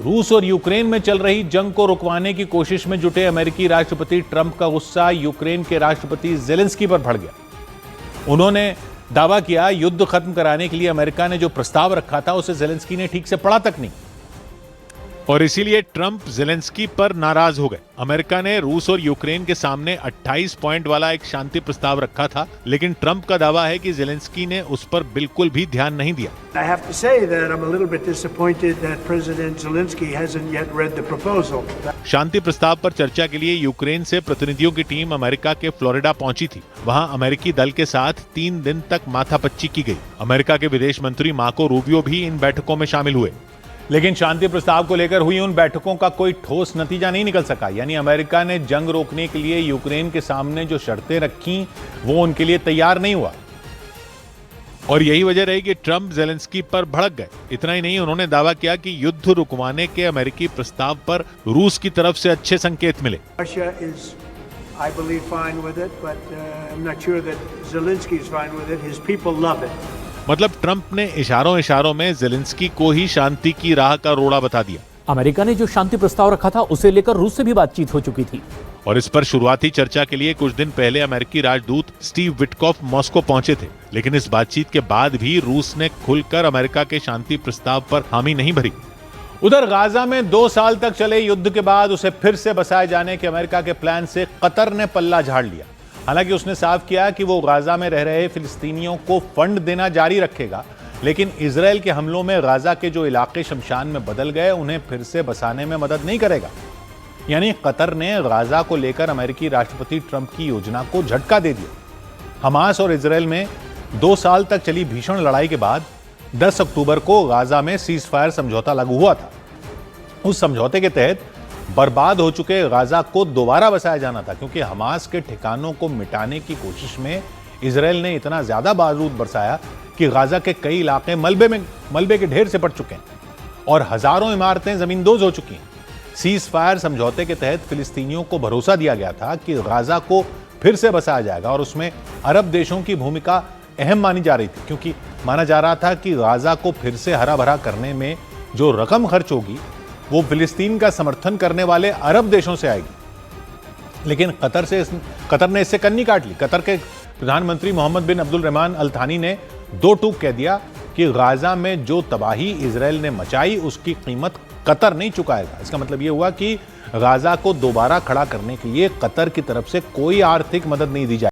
रूस और यूक्रेन में चल रही जंग को रुकवाने की कोशिश में जुटे अमेरिकी राष्ट्रपति ट्रंप का गुस्सा यूक्रेन के राष्ट्रपति जेलेंस्की पर भड़ गया। उन्होंने दावा किया युद्ध खत्म कराने के लिए अमेरिका ने जो प्रस्ताव रखा था उसे जेलेंस्की ने ठीक से पढ़ा तक नहीं, और इसीलिए ट्रंप जेलेंस्की पर नाराज हो गए। अमेरिका ने रूस और यूक्रेन के सामने 28 पॉइंट वाला एक शांति प्रस्ताव रखा था, लेकिन ट्रंप का दावा है कि जेलेंस्की ने उस पर बिल्कुल भी ध्यान नहीं दिया। I have to say that I'm a little bit disappointed that President Zelensky hasn't yet read the proposal. शांति प्रस्ताव पर चर्चा के लिए यूक्रेन से प्रतिनिधियों की टीम अमेरिका के फ्लोरिडा पहुंची थी। वहां अमेरिकी दल के साथ 3 दिन तक माथापच्ची की गई। अमेरिका के विदेश मंत्री मार्को रूबियो भी इन बैठकों में शामिल हुए, लेकिन शांति प्रस्ताव को लेकर हुई उन बैठकों का कोई ठोस नतीजा नहीं निकल सका। यानी अमेरिका ने जंग रोकने के लिए यूक्रेन के सामने जो शर्तें रखी वो उनके लिए तैयार नहीं हुआ, और यही वजह रही कि ट्रंप जेलेंस्की पर भड़क गए। इतना ही नहीं, उन्होंने दावा किया कि युद्ध रुकवाने के अमेरिकी प्रस्ताव पर रूस की तरफ से अच्छे संकेत मिले। Russia is, I believe, fine with it, but I'm not sure that Zelensky is fine with it. His people love it. मतलब ट्रंप ने इशारों में जेलेंस्की को ही शांति की राह का रोड़ा बता दिया। अमेरिका ने जो शांति प्रस्ताव रखा था उसे लेकर रूस से भी बातचीत हो चुकी थी, और इस पर शुरुआती चर्चा के लिए कुछ दिन पहले अमेरिकी राजदूत स्टीव विटकॉफ मॉस्को पहुंचे थे। लेकिन इस बातचीत के बाद भी रूस ने खुलकर अमेरिका के शांति प्रस्ताव पर हामी नहीं भरी। उधर गाजा में 2 साल तक चले युद्ध के बाद उसे फिर से बसाए जाने के अमेरिका के प्लान से कतर ने पल्ला झाड़ लिया। हालांकि उसने साफ किया कि वो गाजा में रह रहे फिलिस्तीनियों को फंड देना जारी रखेगा, लेकिन इजराइल के हमलों में गाजा के जो इलाके शमशान में बदल गए उन्हें फिर से बसाने में मदद नहीं करेगा। यानी कतर ने गाजा को लेकर अमेरिकी राष्ट्रपति ट्रंप की योजना को झटका दे दिया। हमास और इजराइल में 2 साल तक चली भीषण लड़ाई के बाद 10 अक्टूबर को गाजा में सीज फायर समझौता लागू हुआ था। उस समझौते के तहत बर्बाद हो चुके गाजा को दोबारा बसाया जाना था, क्योंकि हमास के ठिकानों को मिटाने की कोशिश में इजराइल ने इतना ज्यादा बारूद बरसाया कि गाजा के कई इलाके मलबे के ढेर से पड़ चुके हैं और हजारों इमारतें जमींदोज हो चुकी हैं। सीज फायर समझौते के तहत फिलिस्तीनियों को भरोसा दिया गया था कि गाजा को फिर से बसाया जाएगा, और उसमें अरब देशों की भूमिका अहम मानी जा रही थी, क्योंकि माना जा रहा था कि गाजा को फिर से हरा भरा करने में जो रकम खर्च होगी वो फिलिस्तीन का समर्थन करने वाले अरब देशों से आएगी। लेकिन कतर ने इससे कन्नी काट ली। कतर के प्रधानमंत्री मोहम्मद बिन अब्दुल रहमान अल थानी ने 2 टूक कह दिया कि गाजा में जो तबाही इजराइल ने मचाई उसकी कीमत कतर नहीं चुकाएगा। इसका मतलब यह हुआ कि गाजा को दोबारा खड़ा करने के लिए कतर की तरफ से कोई आर्थिक मदद नहीं दी जाएगी।